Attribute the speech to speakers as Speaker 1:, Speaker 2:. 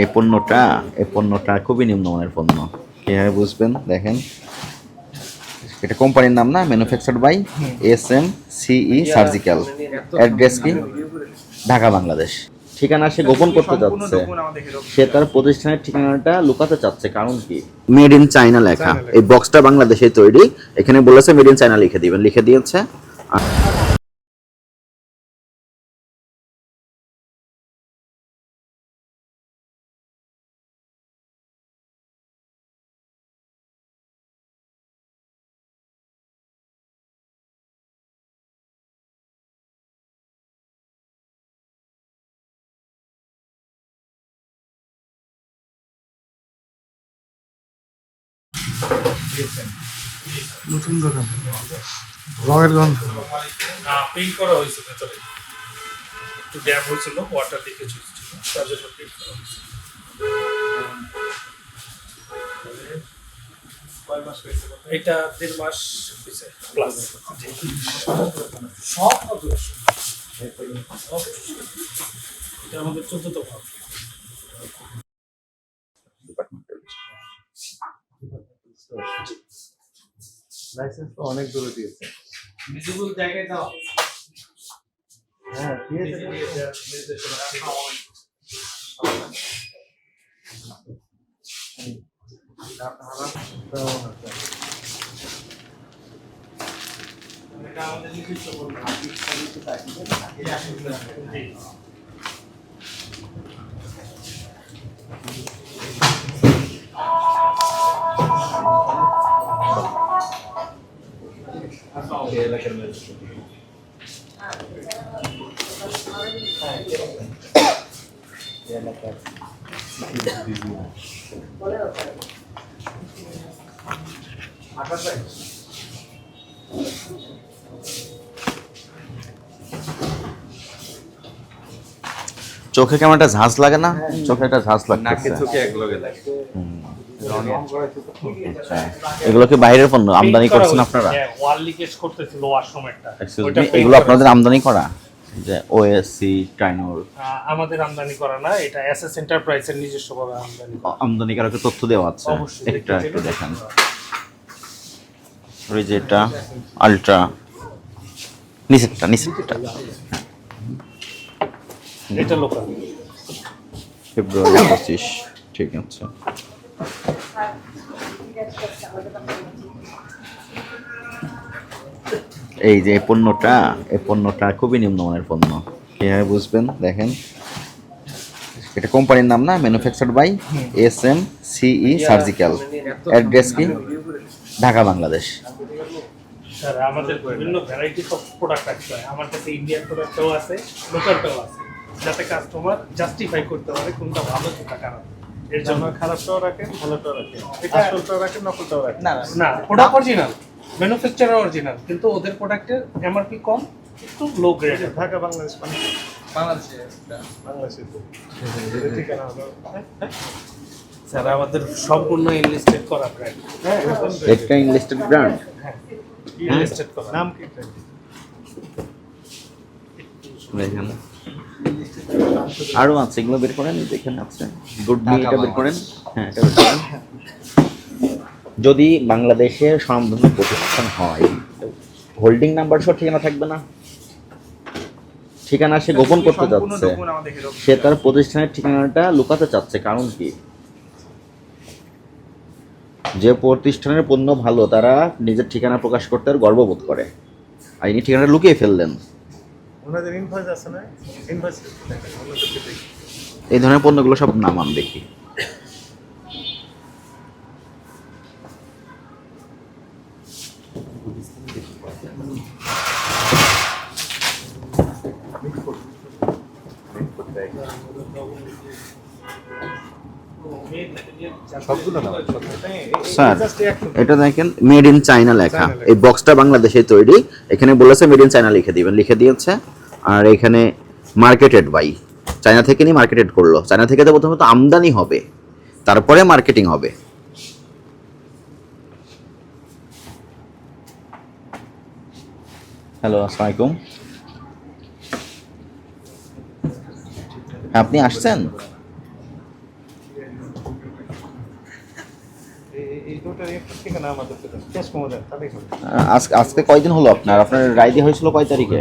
Speaker 1: এই পণ্যটা খুবই নিম্নমানের পণ্য। কিভাবে বুঝবেন দেখেন, এটা কোম্পানির নাম না, manufactured by SMCE surgical. Address কি? ঢাকা, বাংলাদেশ। ঠিকানা সে গোপন করতে চাচ্ছে, সে তার প্রতিষ্ঠানের ঠিকানাটা লুকাতে চাচ্ছে। কারণ কি? মেড ইন চায়না লেখা। এই বক্সটা বাংলাদেশে তৈরি, এখানে বলেছে মেড ইন চায়না লিখে দিবেন, লিখে দিয়েছে।
Speaker 2: নতুন দোকান রঙের গন্ধ
Speaker 3: পেইন্ট করা হয়েছে ভেতরে, একটু ড্যাম হয়েছিল, ওয়াটার লিকেজ হয়েছিল, তার জন্য পেইন্ট করা হয়েছে। এটা 1.5 মাস প্লাস। এটা আমাদের 14তম ভাব।
Speaker 2: লাইসেন্স তো অনেক দূরে দিয়েছে।
Speaker 3: ভিজিবল জায়গায় দাও।
Speaker 2: হ্যাঁ দিয়েছে।
Speaker 3: এটা আমাদের নিজস্ব বলবো।
Speaker 1: চোখে কেমন একটা ঝাঁজ লাগে না? চোখে একটা ঝাঁজ লাগতেছে। আচ্ছা, এগুলো কি বাইরের পণ্য আমদানি করছেন আপনারা?
Speaker 3: হ্যাঁ, ওয়াল লিকেজ করতেছিল ওয়াশরুমটা।
Speaker 1: এগুলো আপনাদের আমদানি করা? যে OSC টাইনোর
Speaker 3: আমাদের আমদানি করা না, এটা এসএস এন্টারপ্রাইজের নিজস্বভাবে আমদানি করা।
Speaker 1: আমদানি করার তথ্য দেওয়া আছে।
Speaker 3: অবশ্যই
Speaker 1: একটা একটু দেখেন, ওই যেটা আলট্রা নিচেরটা
Speaker 3: এটা লোকাল।
Speaker 1: ফেব্রুয়ারি 25, ঠিক আছে। এই যে এই পণ্যটা খুবই নিম্নমানের পণ্য। কিভাবে বুঝবেন দেখেন, এটা কোম্পানির নাম না, manufactured by SMCE surgical. Address কি? ঢাকা, বাংলাদেশ।
Speaker 3: স্যার আমাদের বিভিন্ন ভ্যারাইটিস অফ প্রোডাক্ট আছে। আমার কাছে ইন্ডিয়ান প্রোডাক্টও আছে, লোকালটাও আছে, যাতে কাস্টমার জাস্টিফাই করতে পারে কোনটা ভালো কোনটা খারাপ। এর জন্য
Speaker 2: খারাপটাও রাখেন, ভালোটাও রাখেন, আসলটাও রাখেন, নকলটাও রাখেন।
Speaker 3: না, প্রোডাক্ট অরিজিনাল, ম্যানুফ্যাকচারার অরিজিনাল, কিন্তু ওদের প্রোডাক্টের MRP কম, একটু লো গ্রেড।
Speaker 2: ঢাকা বাংলাদেশ বাংলাদেশে ঠিকানা হলো
Speaker 3: স্যার আমাদের সম্পূর্ণ ইনলিস্টেড করা ব্র্যান্ড।
Speaker 1: একটা ইনলিস্টেড ব্র্যান্ড।
Speaker 3: ইনলিস্টেড করা।
Speaker 2: নাম কি?
Speaker 1: দেখেন আরো আছে, এগুলো বের করেন, এখানে আছে গুড মি, এটা বের করেন। হ্যাঁ, এটা বের করেন। যদি বাংলাদেশে স্বনামধন্য প্রতিষ্ঠান হয়, হোল্ডিং নাম্বার সহ ঠিকানা থাকবে না? ঠিকানা সে গোপন করতে চাচ্ছে, সে তার প্রতিষ্ঠানের ঠিকানাটা লুকাতে চাচ্ছে। কারণ কি? যে প্রতিষ্ঠানের পণ্য ভালো, তারা নিজের ঠিকানা প্রকাশ করতে আর গর্ববোধ করে, আর ইনি ঠিকানাটা লুকিয়ে ফেললেন।
Speaker 2: ওনাদের ইনভয়েস আছে না? ইনভয়েস
Speaker 1: এই ধরনের পণ্যগুলো সব নামান দেখি। স্যার এটা দেখেন, মেড ইন চায়না লেখা। এই বক্সটা বাংলাদেশে তৈরি, এখানে বলেছে মেড ইন চায়না লিখে দিবেন, লিখে দিয়েছে। আর এখানে মার্কেটেড বাই, চায়না থেকে নিয়ে মার্কেটেড করলো। চায়না থেকে তো প্রথমত আমদানি হবে, তারপরে মার্কেটিং হবে। হ্যালো, আসসালামু আলাইকুম। আপনি আসছেন?
Speaker 2: এই দুটোর একটা ঠিকানা আমাদের শেষ কমে দেন তাহলেই হবে।
Speaker 1: আজকে কয়দিন হলো আপনার রায় দেওয়া হয়েছিল কয় তারিখে?